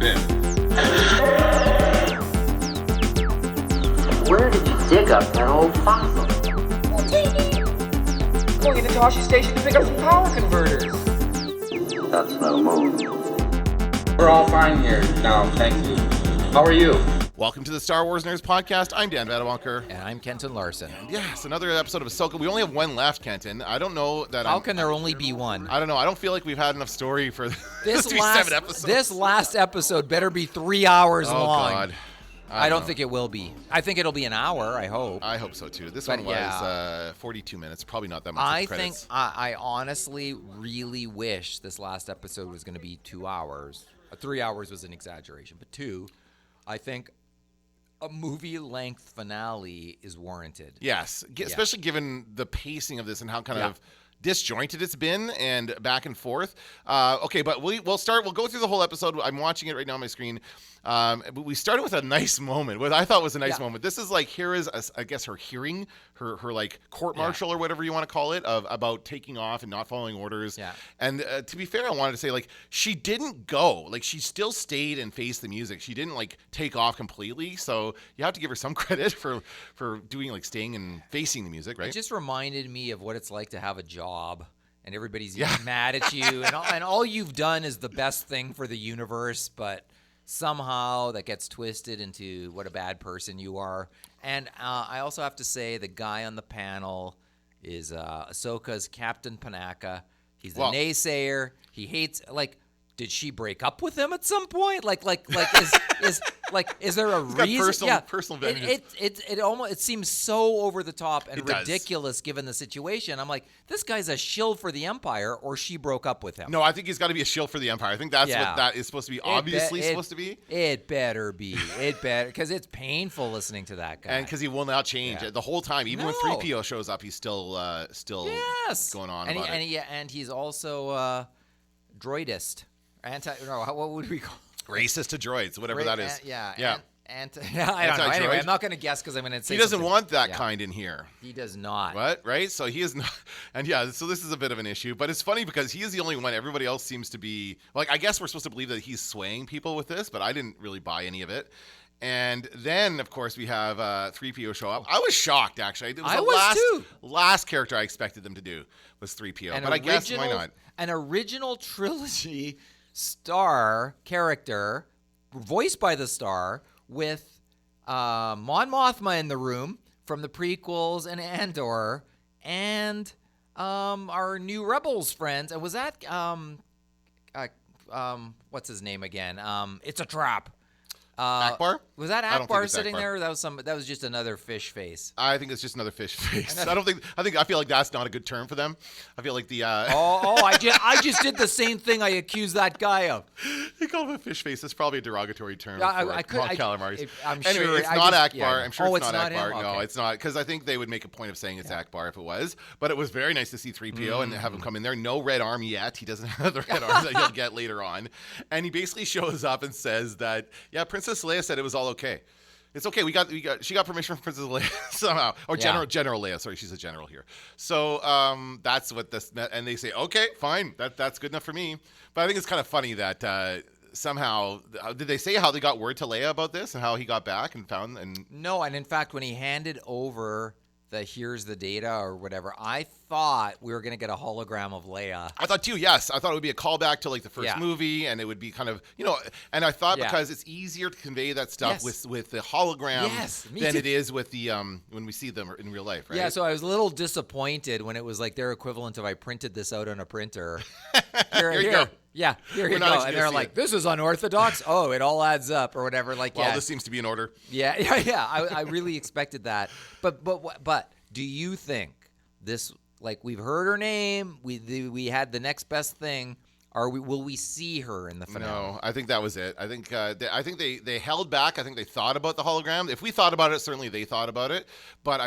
in. Where did you dig up that old fossil? Going into Toshi Station to pick up some power converters. That's no move. We're all fine here now, thank you. How are you? Welcome to the Star Wars Nerds Podcast. I'm Dan Badawalker. And I'm Kenton Larson. Yes, another episode of Ahsoka. We only have one left, Kenton. I don't know that How can there only be one? I don't know. I don't feel like we've had enough story for This to be last, 7 episodes. This last episode better be 3 hours oh, long. God. I don't think it will be. I think it'll be an hour, I hope. I hope so, too. This But one was yeah. 42 minutes. Probably not that much I credits. think I honestly really wish this last episode was going to be 2 hours. 3 hours was an exaggeration, but 2, I think a movie-length finale is warranted. Yes, especially given the pacing of this and how kind of disjointed it's been and back and forth. Okay, but we'll start. We'll go through the whole episode. I'm watching it right now on my screen. But we started with a nice moment, what I thought was a nice moment. This is like, here is, I guess, her hearing, her like court-martial or whatever you want to call it, about taking off and not following orders. Yeah. And to be fair, I wanted to say, like, she didn't go. Like, she still stayed and faced the music. She didn't, like, take off completely. So you have to give her some credit for doing, like, staying and facing the music, right? It just reminded me of what it's like to have a job. And everybody's mad at you. And all you've done is the best thing for the universe, but somehow that gets twisted into what a bad person you are. And I also have to say the guy on the panel is Ahsoka's Captain Panaka. He's the naysayer. He hates, like, did she break up with him at some point? Is there a reason? Personal vengeance. It seems so over the top and ridiculous given the situation. I'm like, this guy's a shill for the Empire, or she broke up with him. No, I think he's got to be a shill for the Empire. I think that's what that is supposed to be. Supposed to be. It better be. It better, because it's painful listening to that guy. And because he will not change the whole time. Even when 3PO shows up, he's still going on about it. And he's also droidist. What would we call it? Racist to droids, whatever that is. I don't know. Anyway, I'm not going to guess because I'm going to say he doesn't something. want that kind in here. He does not. What? Right? So he is not. And so this is a bit of an issue. But it's funny because he is the only one. Everybody else seems to be, like, I guess we're supposed to believe that he's swaying people with this, but I didn't really buy any of it. And then, of course, we have 3PO show up. I was shocked, actually. It was the last character I expected them to do was 3PO. But I guess why not? An original trilogy star character, voiced by the star, with Mon Mothma in the room from the prequels and Andor, and our new Rebels friends. And was that what's his name again? It's a trap. Akbar? Was that Akbar sitting there? That was just another fish face. I think it's just another fish face. I feel like that's not a good term for them. I feel like the I just did the same thing I accused that guy of. You call him a fish face. That's probably a derogatory term for calamari. I'm anyway, sure it's not Akbar. I'm sure it's not Akbar. Him? No, okay. it's not, because I think they would make a point of saying it's Akbar if it was. But it was very nice to see 3PO and have him come in there. No red arm yet. He doesn't have the red arm that he'll get later on. And he basically shows up and says that, Princess Leia said it was all okay. It's okay. She got permission from Princess Leia somehow, or General Leia. Sorry, she's a general here. So that's what this meant. And they say, okay, fine, that's good enough for me. But I think it's kind of funny that somehow, did they say how they got word to Leia about this and how he got back and found and? No, and in fact, when he handed over here's the data or whatever, I thought we were going to get a hologram of Leia. I thought too, yes. I thought it would be a callback to like the first movie, and it would be kind of, and I thought because it's easier to convey that stuff with the hologram than it is with the when we see them in real life, right? Yeah, so I was a little disappointed when it was like their equivalent of I printed this out on a printer. Here you go. Yeah, here you go. And they're like, this is unorthodox. Oh, it all adds up or whatever. Like, well, this seems to be in order. Yeah. I really expected that. But do you think this, like, we've heard her name, we had the next best thing, will we see her in the finale? No, I think that was it. I think they held back. I think they thought about the hologram. If we thought about it, certainly they thought about it. But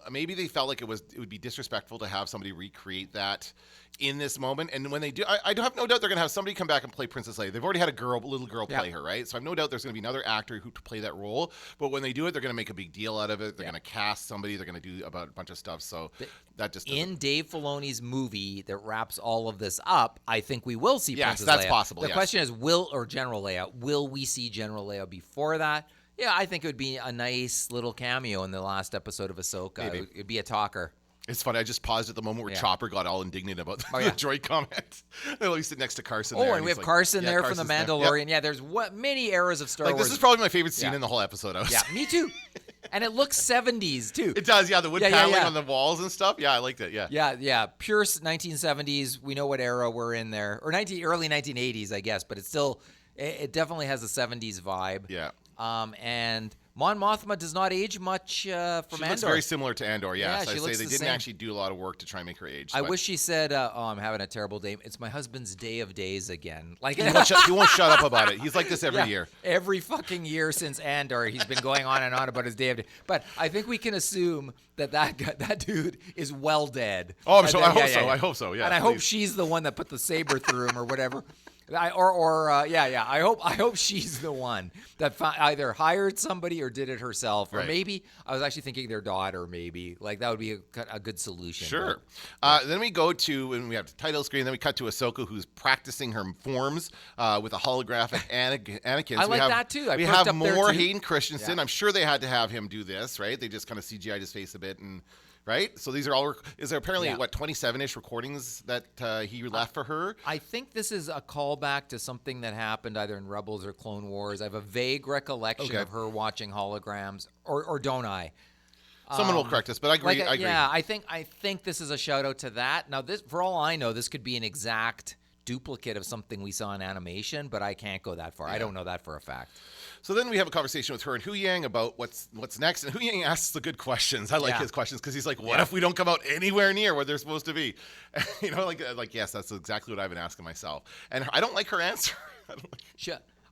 maybe they felt like it would be disrespectful to have somebody recreate that in this moment. And when they do, I have no doubt they're going to have somebody come back and play Princess Leia. They've already had a little girl play her, right? So I have no doubt there's going to be another actor who to play that role. But when they do it, they're going to make a big deal out of it. They're going to cast somebody. They're going to do about a bunch of stuff. So that just in Dave Filoni's movie that wraps all of this up, I think we will see Princess that's Leia. possible. The question is, General Leia, will we see General Leia before that? Yeah, I think it would be a nice little cameo in the last episode of Ahsoka. It'd be a talker. It's funny. I just paused at the moment where Chopper got all indignant about the droid comment. They'll sit next to Carson. And we have Carson there from The Mandalorian. Yeah, there's many eras of Star Wars. This is probably my favorite scene in the whole episode. Me too. And it looks 70s too. It does. Yeah, the wood paneling on the walls and stuff. Yeah, I liked it. Yeah. Pure 1970s. We know what era we're in there, or early 1980s, I guess. But it's still, it definitely has a 70s vibe. Yeah. And Mon Mothma does not age much from Andor. She looks very similar to Andor, yes. Yeah, I she say looks they the didn't same. actually do a lot of work to try and make her age. I wish she said, I'm having a terrible day. It's my husband's day of days again. Like he won't shut up about it. He's like this every year. Every fucking year since Andor, he's been going on and on about his day of day. But I think we can assume that dude is well dead. Oh, I hope so. Yeah, and I hope she's the one that put the saber through him or whatever. I hope she's the one that either hired somebody or did it herself, or maybe I was actually thinking their daughter. Maybe like that would be a good solution. Sure. Then we go to and we have the title screen. Then we cut to Ahsoka, who's practicing her forms with a holographic Anakin. I like that too. We have more Hayden Christensen. I'm sure they had to have him do this, right? They just kind of CGI'd his face a bit and. Right? So these are all, is there apparently, 27-ish recordings that he left for her? I think this is a callback to something that happened either in Rebels or Clone Wars. I have a vague recollection of her watching holograms, or don't I? Someone will correct us, but I agree. I agree. Yeah, I think this is a shout-out to that. Now, this, for all I know, this could be an exact duplicate of something we saw in animation, but I can't go that far. I don't know that for a fact. So then we have a conversation with her and Hu Yang about what's next. And Hu Yang asks the good questions. I like his questions because he's like, what if we don't come out anywhere near where they're supposed to be? Like yes, that's exactly what I've been asking myself. And I don't like her answer.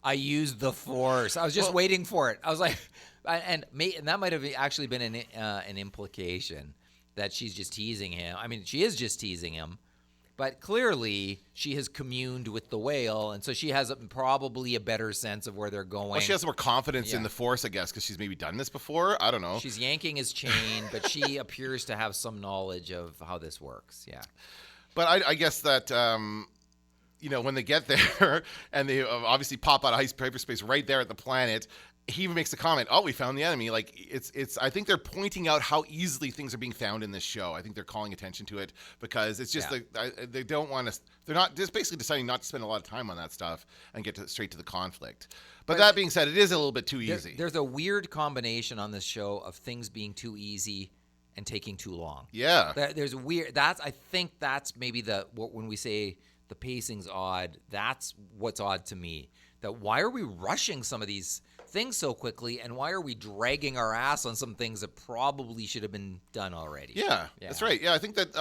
I used the Force. I was just waiting for it. I was like, and that might have actually been an implication that she's just teasing him. I mean, she is just teasing him. But clearly, she has communed with the whale, and so she has probably a better sense of where they're going. Well, she has more confidence in the Force, I guess, because she's maybe done this before. I don't know. She's yanking his chain, but she appears to have some knowledge of how this works. Yeah. But I guess that, when they get there, and they obviously pop out of hyperspace right there at the planet, he even makes a comment, we found the enemy. Like it's I think they're pointing out how easily things are being found in this show. I think they're calling attention to it because it's just they don't want to, they're not just basically deciding not to spend a lot of time on that stuff and get straight to the conflict. But that being said, it is a little bit too easy. There's a weird combination on this show of things being too easy and taking too long. Yeah. There's weird, I think that's maybe when we say the pacing's odd, that's what's odd to me. That why are we rushing some of these things so quickly, and why are we dragging our ass on some things that probably should have been done already? Yeah. That's right. Yeah, I think that,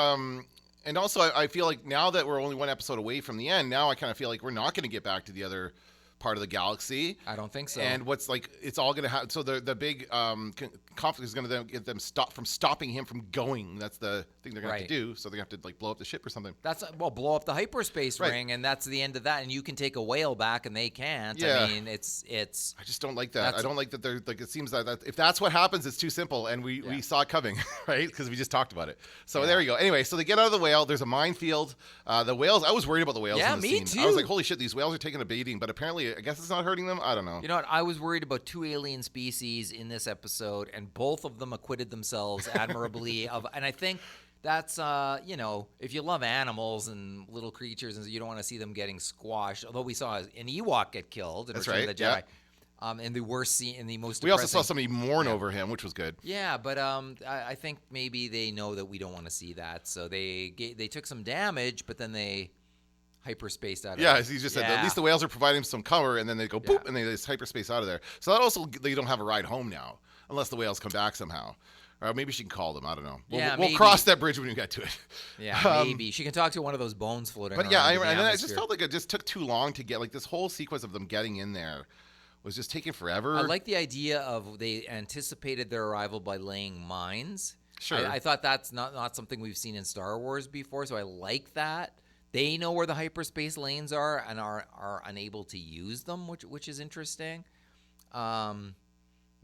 and also I feel like now that we're only one episode away from the end, now I kind of feel like we're not going to get back to the other part of the galaxy. I don't think so. And what's like, it's all going to happen. So the big conflict is going to get them stopping him from going. That's the thing they're going to have to do. So they're going to have to blow up the ship or something. Blow up the hyperspace ring, and that's the end of that. And you can take a whale back, and they can't. Yeah. I mean, it's. I just don't like that. I don't like that they're like. It seems that if that's what happens, it's too simple, and we saw it coming, right? Because we just talked about it. So there you go. Anyway, so they get out of the whale. There's a minefield. The whales. I was worried about the whales. Yeah, in the me scene. too. I was like, holy shit, these whales are taking a beating. But apparently, I guess it's not hurting them. I don't know. You know what? I was worried about two alien species in this episode, and both of them acquitted themselves admirably. And I think that's, if you love animals and little creatures, and you don't want to see them getting squashed. Although we saw an Ewok get killed in Return of the Jedi. In the worst scene, in the most We also saw somebody mourn over him, which was good. Yeah, but I think maybe they know that we don't want to see that. So they took some damage, but then they hyperspaced out of there. Yeah, he just said at least the whales are providing some cover, and then they go boop, and they just hyperspace out of there. So that also, they don't have a ride home now, unless the whales come back somehow. Or maybe she can call them. I don't know. We'll cross that bridge when we get to it. Yeah, maybe. She can talk to one of those bones floating around. But yeah, and then I just felt like it just took too long to get, like, this whole sequence of them getting in there was just taking forever. I like the idea of they anticipated their arrival by laying mines. Sure. I thought that's not something we've seen in Star Wars before, so I like that. they know where the hyperspace lanes are and are unable to use them, which is interesting.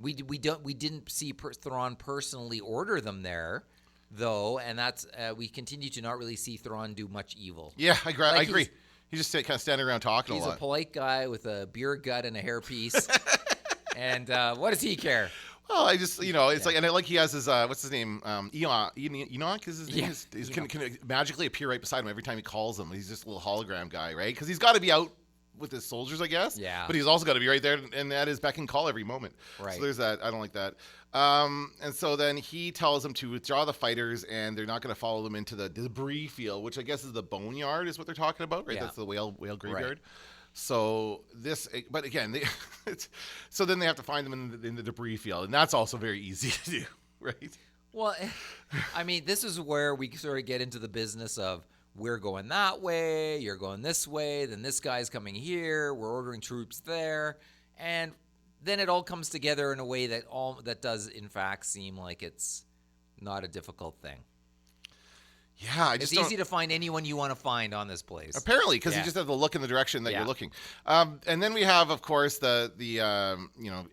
We didn't see Thrawn personally order them there, though, and that's we continue to not really see Thrawn do much evil. Yeah, I agree. He's just kind of standing around talking a lot. He's a polite guy with a beer gut and a hairpiece. And what does he care? Well, I just, it's like, and I like he has his, what's his name? Enoch is his name? He can magically appear right beside him every time he calls him. He's just a little hologram guy, right? Because he's got to be out with his soldiers, I guess. Yeah. But he's also got to be right there and at his beck and call every moment. Right. So there's that. I don't like that. And so then he tells them to withdraw the fighters, and they're not going to follow them into the debris field, which I guess is the boneyard, is what they're talking about, right? Yeah. That's the whale graveyard. Right. So but again, so then they have to find them in the debris field, and that's also very easy to do, right? Well, I mean, this is where we sort of get into the business of we're going that way, you're going this way, then this guy's coming here, we're ordering troops there, and then it all comes together in a way that does in fact seem like it's not a difficult thing. Yeah, it's easy to find anyone you want to find on this place. Apparently, because you just have to look in the direction that you're looking. And then we have, of course, the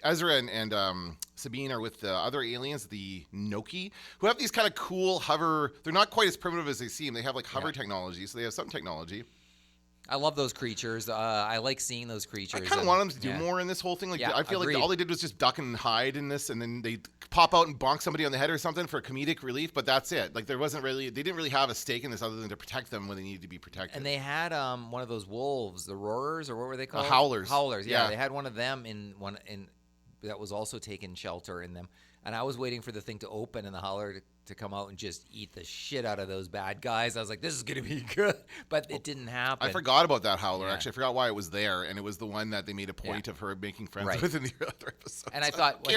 Ezra and Sabine are with the other aliens, the Noki, who have these kind of cool hover. They're not quite as primitive as they seem. They have like hover technology, so they have some technology. I love those creatures. I like seeing those creatures. I kind of want them to do more in this whole thing. Like, I feel like all they did was just duck and hide in this, and then they pop out and bonk somebody on the head or something for comedic relief. But that's it. Like they didn't really have a stake in this other than to protect them when they needed to be protected. And they had one of those wolves, the roarers, or what were they called? Howlers. Howlers. Yeah, they had one of them in that was also taking shelter in them. And I was waiting for the thing to open and the howler to come out and just eat the shit out of those bad guys. I was like, this is going to be good. But it didn't happen. I forgot about that howler, actually. I forgot why it was there. And it was the one that they made a point of her making friends with in the other episodes. And I thought,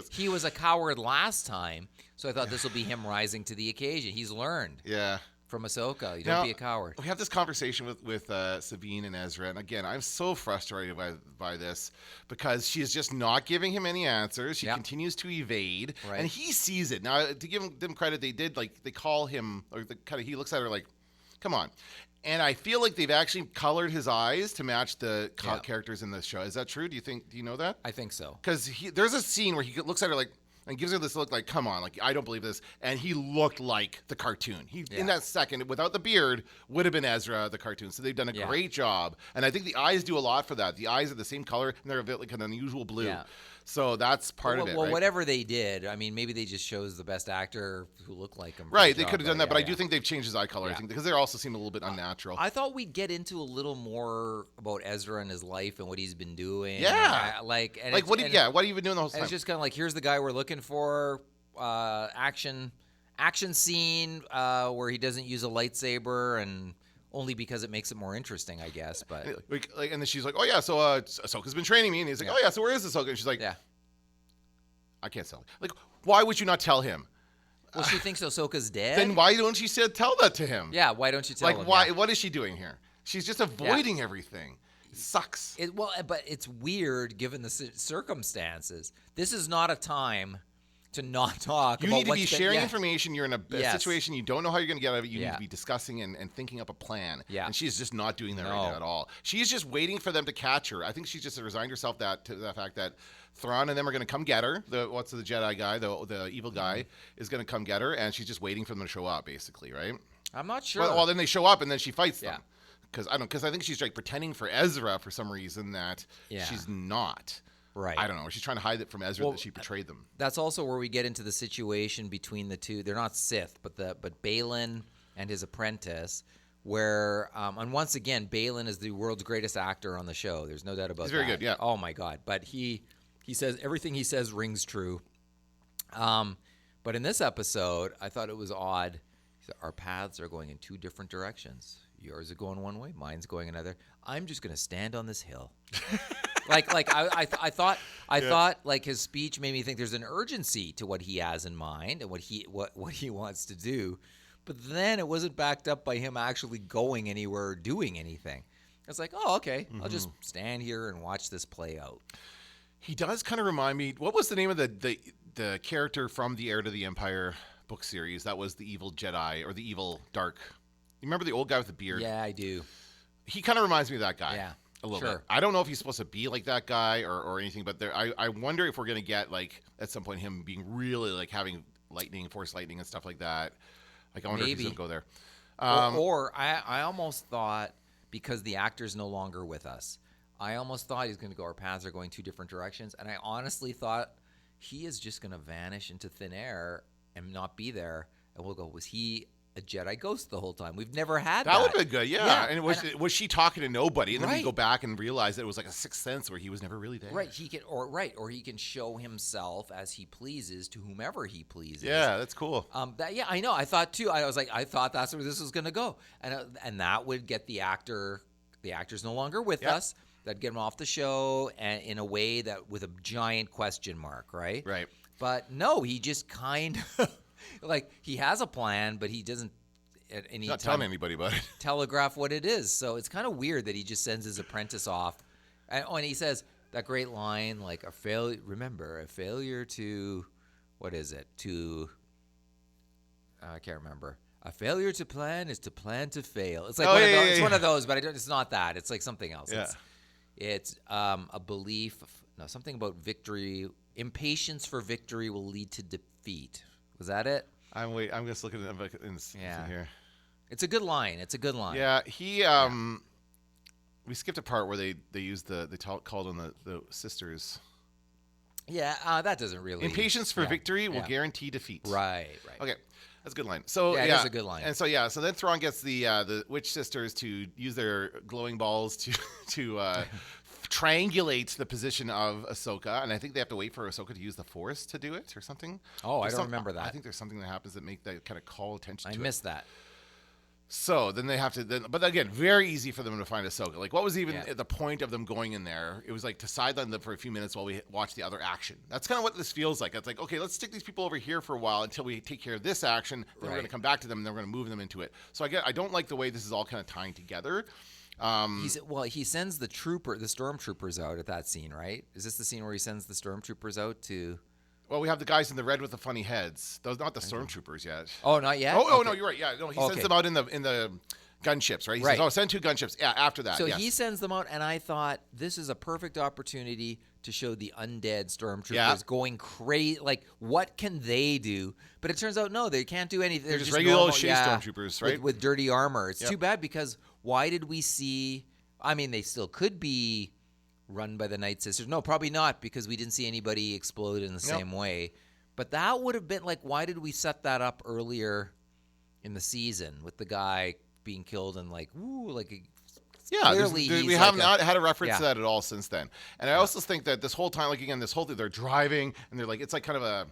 he was a coward last time. So I thought this will be him rising to the occasion. He's learned. Yeah. From Ahsoka. Don't be a coward. We have this conversation with Sabine and Ezra. And again, I'm so frustrated by this because she is just not giving him any answers. She continues to evade. Right. And he sees it. Now, to give them credit, they call him, or he looks at her like, come on. And I feel like they've actually colored his eyes to match the characters in the show. Is that true? Do you know that? I think so. Because there's a scene where he looks at her like, and gives her this look like, come on, like, I don't believe this. And he looked like the cartoon. In that second, without the beard, would have been Ezra, the cartoon. So they've done a great job. And I think the eyes do a lot for that. The eyes are the same color, and they're a bit like an unusual blue. Yeah. So that's part of it, well, right? whatever they did, I mean, maybe they just chose the best actor who looked like him. Right, they could have done that, but I do think they've changed his eye color, I think, because they also seem a little bit unnatural. I thought we'd get into a little more about Ezra and his life and what he's been doing. Yeah. What have you been doing the whole time? It's just kind of like, here's the guy we're looking for, action scene where he doesn't use a lightsaber, and only because it makes it more interesting, I guess. But and then she's like, oh yeah, so Ahsoka's been training me, and he's like, oh yeah, so where is Ahsoka? And she's like, I can't tell. Like, why would you not tell him? Well, she thinks Ahsoka's dead. Then why don't you tell that to him? Yeah, why don't you tell him? Like, why? What is she doing here? She's just avoiding everything. It sucks. But it's weird given the circumstances. This is not a time to not talk. You need to be sharing information. You're in a situation you don't know how you're going to get out of it. You need to be discussing and thinking up a plan. Yeah. And she's just not doing that right now at all. She's just waiting for them to catch her. I think she's just resigned herself to the fact that Thrawn and them are going to come get her. The Jedi guy, the evil guy, is going to come get her, and she's just waiting for them to show up, basically, right? I'm not sure. Well, then they show up, and then she fights them. Because I think she's like pretending for Ezra for some reason that she's not. Right. I don't know. She's trying to hide it from Ezra that she betrayed them. That's also where we get into the situation between the two. They're not Sith, but Balin and his apprentice, where and once again, Balin is the world's greatest actor on the show. There's no doubt about that. He's very good, yeah. Oh my God. But he says everything he says rings true. But in this episode, I thought it was odd. He said, our paths are going in two different directions. Yours is going one way, mine's going another. I'm just going to stand on this hill. I thought like his speech made me think there's an urgency to what he has in mind and what he wants to do. But then it wasn't backed up by him actually going anywhere or doing anything. It's like, oh, okay, I'll just stand here and watch this play out. He does kind of remind me. What was the name of the character from the Heir to the Empire book series? That was the evil Jedi or the evil dark remember the old guy with the beard? Yeah, I do. He kind of reminds me of that guy. Yeah, a little sure. bit. I don't know if he's supposed to be like that guy or anything, but I wonder if we're gonna get like at some point him being really like having force lightning and stuff like that. Like I wonder if he's gonna go there. Or I almost thought, because the actor's no longer with us, I almost thought he's going to go, our paths are going two different directions. And I honestly thought he is just going to vanish into thin air and not be there. And we'll go, was he a Jedi ghost the whole time? We've never had that. That would have been good, yeah. And was she talking to nobody? And then we go back and realize that it was like a sixth sense where he was never really there. Right. Or he can show himself as he pleases to whomever he pleases. Yeah, that's cool. I know. I thought too. I was like, I thought that's where this was going to go, and that would get the actor. The actor's no longer with us. That'd get him off the show, and in a way that with a giant question mark, right? Right. But no, he just kind of like he has a plan, but he doesn't at any Not time telling anybody about it. telegraph what it is. So it's kind of weird that he just sends his apprentice off, and he says that great line like a failure to, what is it? I can't remember. A failure to plan is to plan to fail. It's like one of those, but it's not that. It's like something else. Yeah. It's a belief. No, something about victory. Impatience for victory will lead to defeat. Was that it? I'm just looking at it in here. It's a good line. Yeah, we skipped a part where they used called on the sisters. Yeah, that doesn't really. Impatience for victory will guarantee defeat. Right. Okay, that's a good line. So yeah, that's a good line. And so then Thrawn gets the witch sisters to use their glowing balls to triangulate the position of Ahsoka, and I think they have to wait for Ahsoka to use the Force to do it or something. Oh, I don't remember that. I think there's something that happens that make that kind of call attention to it. I missed that. So then they have to, but again, very easy for them to find Ahsoka. Like, what was even the point of them going in there? It was like to sideline them for a few minutes while we watch the other action. That's kind of what this feels like. It's like, okay, let's stick these people over here for a while until we take care of this action. Then we're going to come back to them and then we're going to move them into it. So I don't like the way this is all kind of tying together. He sends the stormtroopers out at that scene, right? Is this the scene where he sends the stormtroopers out to? Well, we have the guys in the red with the funny heads. Those not the stormtroopers yet. Oh, not yet. Oh, no, you're right. Yeah, no, he sends them out in the gunships, right? He says, "Oh, send 2 gunships." Yeah, after that. So he sends them out, and I thought this is a perfect opportunity to show the undead stormtroopers going crazy. Like, what can they do? But it turns out, no, they can't do anything. They're just regular old shade stormtroopers, right? With dirty armor. It's too bad because why did we see? I mean, they still could be run by the Night Sisters. No, probably not, because we didn't see anybody explode in the same way. But that would have been like, why did we set that up earlier in the season with the guy being killed and like, ooh, like. Yeah, we have not had a reference to that at all since then. And I also think that this whole time, like again, this whole thing, they're driving and they're like, it's like kind of a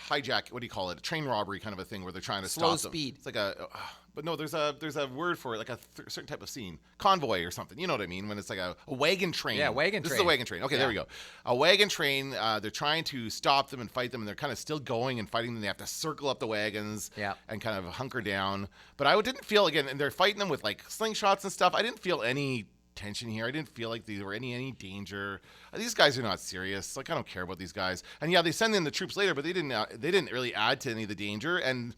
hijack. What do you call it? A train robbery kind of a thing where they're trying to slow stop speed. Them. It's like but no, there's a word for it, like a certain type of scene, convoy or something. You know what I mean? When it's like a wagon train. Yeah, wagon train. This is a wagon train. Okay, there we go. A wagon train. They're trying to stop them and fight them, and they're kind of still going and fighting them. They have to circle up the wagons and kind of hunker down. But I didn't feel, again, and they're fighting them with like slingshots and stuff. I didn't feel any tension here. I didn't feel like there were any danger. These guys are not serious. Like, I don't care about these guys. And yeah, they send in the troops later, but they didn't really add to any of the danger. And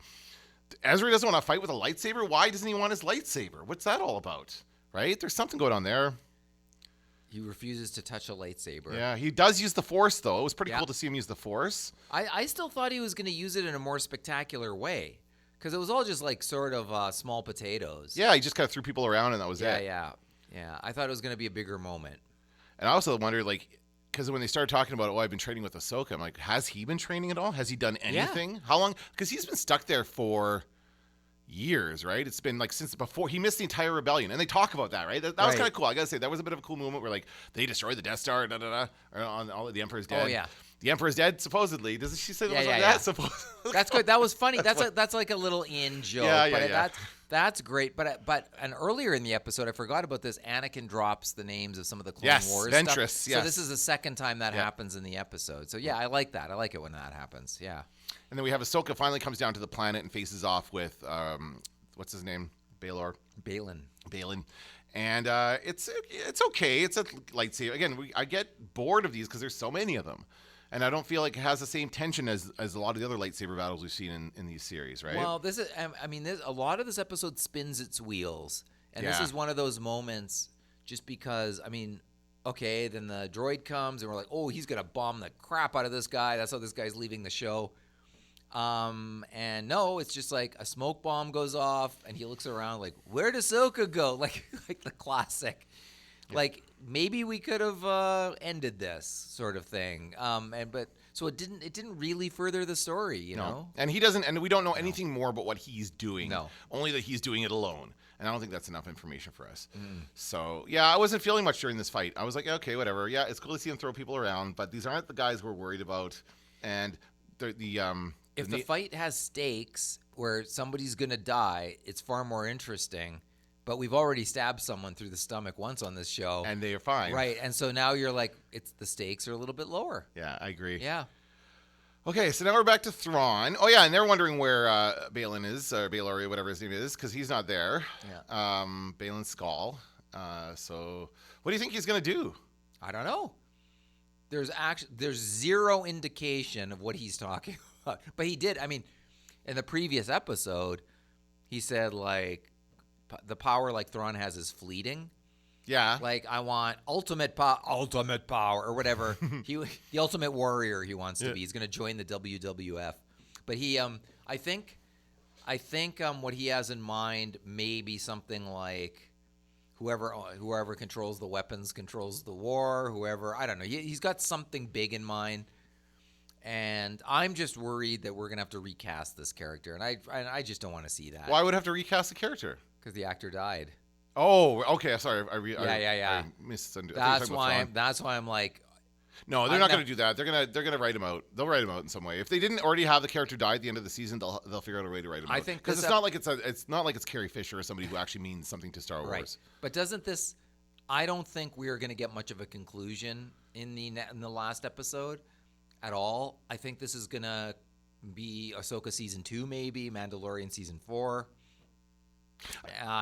Ezra doesn't want to fight with a lightsaber. Why doesn't he want his lightsaber? What's that all about? Right? There's something going on there. He refuses to touch a lightsaber. Yeah, he does use the Force, though. It was pretty cool to see him use the Force. I still thought he was going to use it in a more spectacular way, because it was all just like sort of small potatoes. Yeah, he just kind of threw people around and that was it. Yeah. I thought it was going to be a bigger moment. And I also wondered, like, because when they started talking about, I've been training with Ahsoka, I'm like, has he been training at all? Has he done anything? How long? Because he's been stuck there for years, right? It's been like since before he missed the entire rebellion, and they talk about that, right? That was kind of cool. I gotta say, that was a bit of a cool moment where like they destroyed the Death Star, on all of the Emperor's dead. Oh yeah, the Emperor's dead. Supposedly, doesn't she say that? Yeah. Supposedly. That's good. That was funny. That's like a little in joke. That's great. But earlier in the episode, I forgot about this. Anakin drops the names of some of the Clone Wars Ventress, stuff. So this is the second time that happens in the episode. So yeah, I like that. I like it when that happens. Yeah. And then we have Ahsoka finally comes down to the planet and faces off with what's his name? Balin. And it's okay. It's a lightsaber. Again, I get bored of these because there's so many of them. And I don't feel like it has the same tension as a lot of the other lightsaber battles we've seen in these series, right? Well, this is, I mean, a lot of this episode spins its wheels. And this is one of those moments just because, I mean, okay, then the droid comes and we're like, oh, he's going to bomb the crap out of this guy. That's how this guy's leaving the show. And no, it's just like a smoke bomb goes off and he looks around like, where does Ahsoka go? Like the classic. Yeah. Like maybe we could have ended this sort of thing. So it didn't really further the story, you know? And he doesn't, and we don't know anything more about what he's doing. No. Only that he's doing it alone. And I don't think that's enough information for us. So, yeah, I wasn't feeling much during this fight. I was like, okay, whatever. Yeah, it's cool to see him throw people around, but these aren't the guys we're worried about. And if the fight has stakes where somebody's going to die, it's far more interesting. But we've already stabbed someone through the stomach once on this show. And they are fine. Right. And so now you're like, the stakes are a little bit lower. Yeah, I agree. Yeah. Okay, so now we're back to Thrawn. Oh, yeah, and they're wondering where Balin is, or Balor, whatever his name is, because he's not there. Yeah. Balin Skull. So what do you think he's going to do? I don't know. There's zero indication of what he's talking about. But he did. I mean, in the previous episode, he said, like, the power like Thrawn has is fleeting. Yeah. Like, I want ultimate power, or whatever. The ultimate warrior he wants to be. He's going to join the WWF. But he, I think what he has in mind may be something like whoever controls the weapons controls the war, whoever, I don't know. He's got something big in mind. And I'm just worried that we're going to have to recast this character. And I just don't want to see that. Why would I have to recast the character? Because the actor died. Oh, okay. Sorry, I misunderstood. That's why I'm like, no, they're not going to do that. They're gonna write him out. They'll write him out in some way. If they didn't already have the character die at the end of the season, they'll figure out a way to write him out. I think because it's not like it's Carrie Fisher or somebody who actually means something to Star Wars. Right. But doesn't this? I don't think we are going to get much of a conclusion in the last episode at all. I think this is going to be Ahsoka season 2, maybe Mandalorian season 4.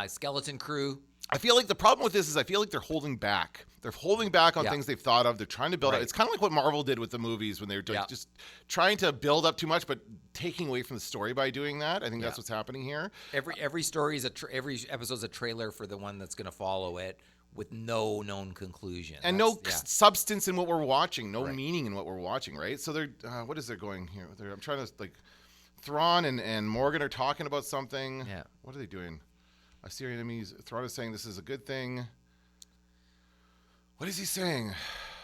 Skeleton Crew. I feel like the problem with this is I feel like they're holding back. They're holding back on things they've thought of. They're trying to build up. It's kind of like what Marvel did with the movies when they were just trying to build up too much, but taking away from the story by doing that. I think that's what's happening here. Every story is every episode's a trailer for the one that's going to follow it with no known conclusion and substance in what we're watching, no meaning in what we're watching. Right. So they're what is there going here? I'm trying to like Thrawn and Morgan are talking about something. Yeah. What are they doing? I see our enemies. Thrawn is saying this is a good thing. What is he saying?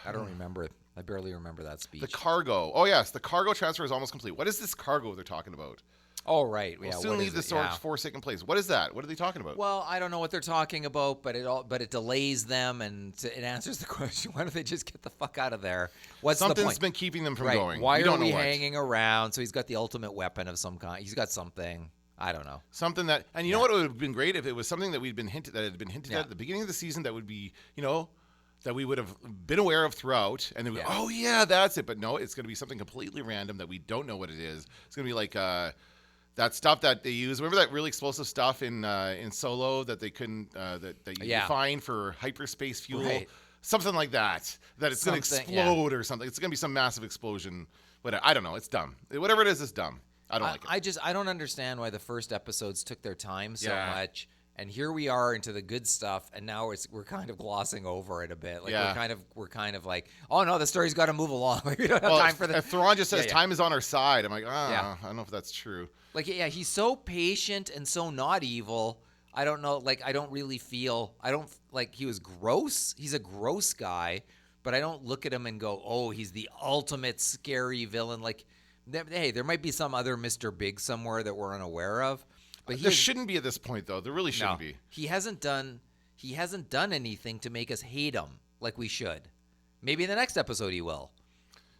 I don't remember it. I barely remember that speech. The cargo. Oh, yes. The cargo transfer is almost complete. What is this cargo they're talking about? Oh, right. We'll soon leave the forsaken place. What is that? What are they talking about? Well, I don't know what they're talking about, but it delays them and it answers the question. Why don't they just get the fuck out of there? What's the point? Something's been keeping them from going. Why are we hanging around? So he's got the ultimate weapon of some kind. He's got something. I don't know. Something that, and you know what would have been great if it was something that had been hinted at at the beginning of the season that would be, that we would have been aware of throughout, and then we go, oh yeah, that's it. But no, it's going to be something completely random that we don't know what it is. It's going to be like that stuff that they use. Remember that really explosive stuff in Solo that they couldn't that you find for hyperspace fuel, something like that. That it's going to explode or something. It's going to be some massive explosion. But I don't know. It's dumb. Whatever it is, it's dumb. I don't like it. I don't understand why the first episodes took their time so much, and here we are into the good stuff, and now we're kind of glossing over it a bit. Like we're kind of like, oh no, the story's got to move along. We don't have time for this. Thrawn just says time is on our side. I'm like, I don't know if that's true. Like he's so patient and so not evil. I don't know. Like I don't really feel. I don't like he was gross. He's a gross guy, but I don't look at him and go, oh, he's the ultimate scary villain. Like. Hey, there might be some other Mr. Big somewhere that we're unaware of, but there shouldn't be at this point, though. There really shouldn't be. He hasn't done anything to make us hate him like we should. Maybe in the next episode he will.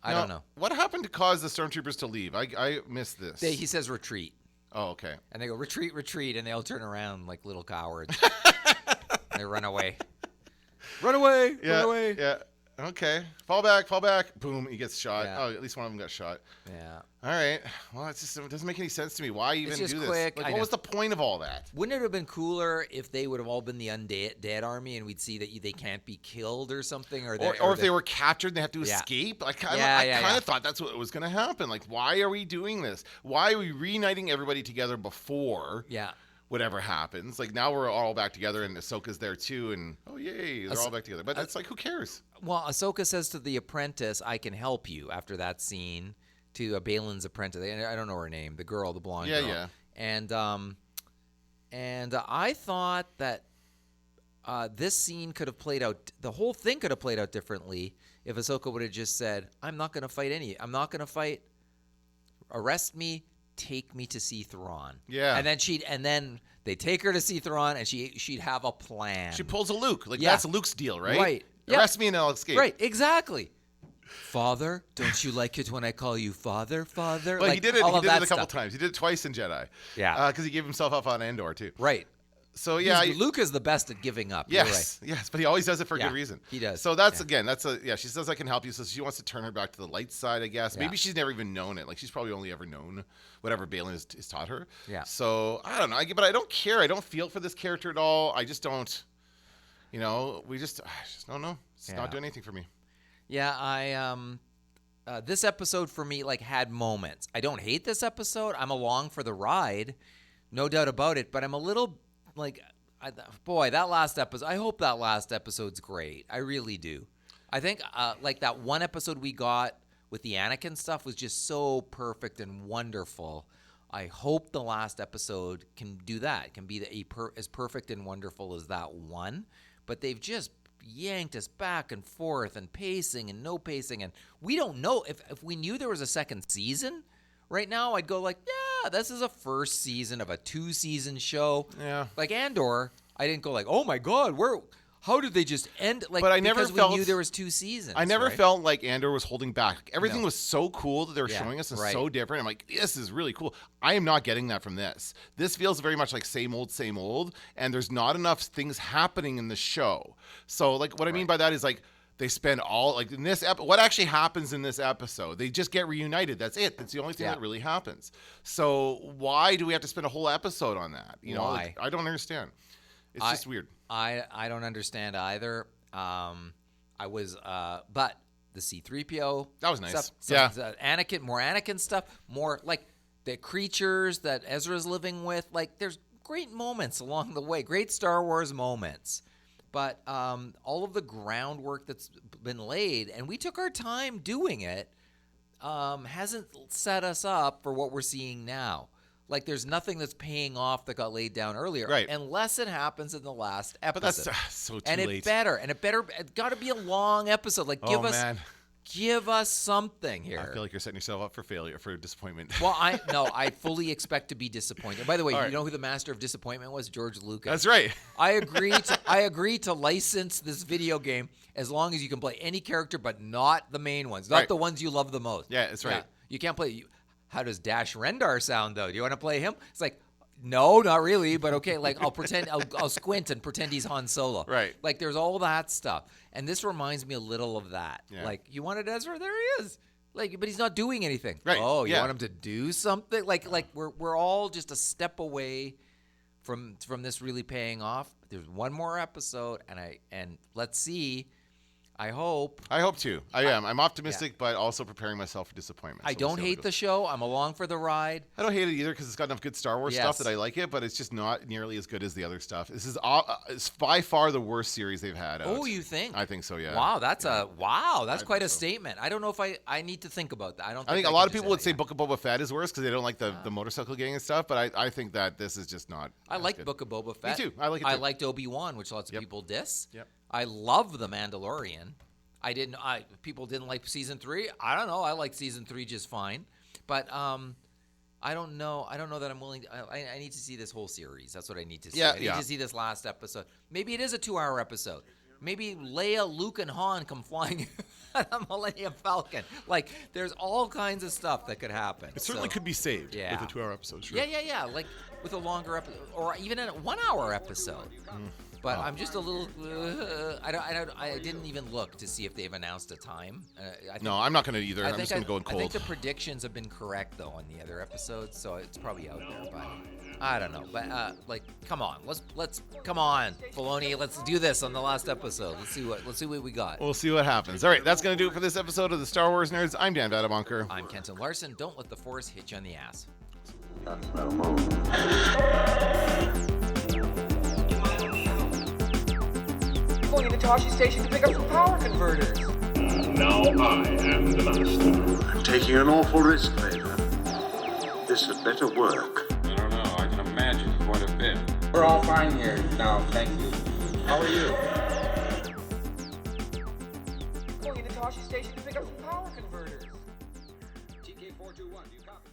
I don't know. What happened to cause the stormtroopers to leave? I missed this. He says retreat. Oh, okay. And they go retreat, retreat, and they all turn around like little cowards. They run away. Run away! Yeah, run away! Yeah. Okay. Fall back. Boom. He gets shot. Yeah. Oh, at least one of them got shot. Yeah. All right. Well, it doesn't make any sense to me. Why even just do this? quick. Like, I what know. was the point of all that? Wouldn't it have been cooler if they would have all been the undead army and we'd see that they can't be killed or something? Or if they were captured and they have to escape? I kind of thought that's what was going to happen. Like, why are we doing this? Why are we reuniting everybody together before whatever happens? Like, now we're all back together and Ahsoka's there too. And, oh, yay, they're all back together. But it's like, who cares? Well, Ahsoka says to the apprentice, I can help you after that scene. To Balin's apprentice. I don't know her name. The girl, the blonde girl. Yeah. And I thought that this scene could have played out. The whole thing could have played out differently if Ahsoka would have just said, "I'm not going to fight I'm not going to fight. Arrest me. Take me to see Thrawn." Yeah. And then they take her to see Thrawn, and she'd have a plan. She pulls a Luke. Like, that's Luke's deal, right? Right. Arrest me and I'll escape. Right. Exactly. Father, don't you like it when I call you Father? Well, like, he did it. All He of did that it a couple stuff. times. He did it twice in Jedi. Yeah. Because he gave himself up on Andor too. Right. So yeah, Luke is the best at giving up. You're right. Yes, but he always does it for a good reason. He does. So that's she says I can help you. So she wants to turn her back to the light side, I guess. Yeah. Maybe she's never even known it. Like, she's probably only ever known whatever Balin has taught her. Yeah. So I don't know. But I don't care. I don't feel for this character at all. I just don't. I just don't know. It's not doing anything for me. Yeah, this episode for me had moments. I don't hate this episode. I'm along for the ride, no doubt about it. But I'm a little that last episode. I hope that last episode's great. I really do. I think that one episode we got with the Anakin stuff was just so perfect and wonderful. I hope the last episode can do that. Can be as perfect and wonderful as that one. But they've just yanked us back and forth and pacing and no pacing, and we don't know if we knew there was a second season right now, I'd go this is a first season of a 2-season show. Like Andor, I didn't go oh my god, how did they just end but I never felt we knew there was 2 seasons. I never felt like Andor was holding back. Everything was so cool that they were showing us and so different. I'm like, this is really cool. I am not getting that from this. This feels very much like same old, and there's not enough things happening in the show. So what I mean by that is they spend all in this what actually happens in this episode? They just get reunited. That's it. That's the only thing that really happens. So why do we have to spend a whole episode on that? Why? I don't understand. It's just weird. I don't understand either. But the C-3PO. That was nice. Anakin, more Anakin stuff, more the creatures that Ezra's living with. There's great moments along the way, great Star Wars moments. But all of the groundwork that's been laid, and we took our time doing it, hasn't set us up for what we're seeing now. There's nothing that's paying off that got laid down earlier, right? Unless it happens in the last episode. But that's so too late. It got to be a long episode. Give us something here. I feel like you're setting yourself up for failure, for disappointment. Well, I fully expect to be disappointed. By the way, you know who the master of disappointment was? George Lucas. That's right. I agree to license this video game as long as you can play any character, but not the main ones, not the ones you love the most. Yeah, that's right. Yeah. You can't play. How does Dash Rendar sound though? Do you want to play him? It's no, not really, but okay. I'll pretend. I'll squint and pretend he's Han Solo. Right. There's all that stuff, and this reminds me a little of that. Yeah. You wanted Ezra, there he is. But he's not doing anything. Right. Oh, you want him to do something? We're all just a step away from this really paying off. There's one more episode, and let's see. I hope too. I am. I'm optimistic, but also preparing myself for disappointment. I don't hate the show. I'm along for the ride. I don't hate it either because it's got enough good Star Wars stuff that I like it, but it's just not nearly as good as the other stuff. This is it's by far the worst series they've had out. Oh, you think? I think so, yeah. Wow, that's quite a statement. I don't know if I need to think about that. I think a lot of people would say Book of Boba Fett is worse because they don't like the motorcycle gang and stuff, but I think that this is just not. I like Book of Boba Fett. Me too. I like it too. I liked Obi-Wan, which lots of people diss. Yep. I love The Mandalorian. People didn't like season 3. I don't know. I like season 3 just fine, but I don't know that I'm willing. I need to see this whole series. That's what I need to see. I need to see this last episode. Maybe it is a 2-hour episode. Maybe Leia, Luke, and Han come flying at a Millennium Falcon. There's all kinds of stuff that could happen. It certainly could be saved with a 2-hour episode. Sure. Yeah. With a longer episode, or even a 1-hour episode. But I'm just a little. I didn't even look to see if they've announced a time. No, I'm not going to either. I'm just going to go in cold. I think the predictions have been correct though on the other episodes, so it's probably out there. But I don't know. But come on, let's come on, Filoni, let's do this on the last episode. Let's see what we got. We'll see what happens. All right, that's going to do it for this episode of the Star Wars Nerds. I'm Dan Vadabonker. I'm Kenton Larson. Don't let the Force hit you on the ass. That's no move. Going into Toshi Station to pick up some power converters. Now I am the master. I'm taking an awful risk, Vader. This had better work. I don't know. I can imagine quite a bit. We're all fine here now, thank you. How are you? Going into Toshi Station to pick up some power converters. TK421, do you copy?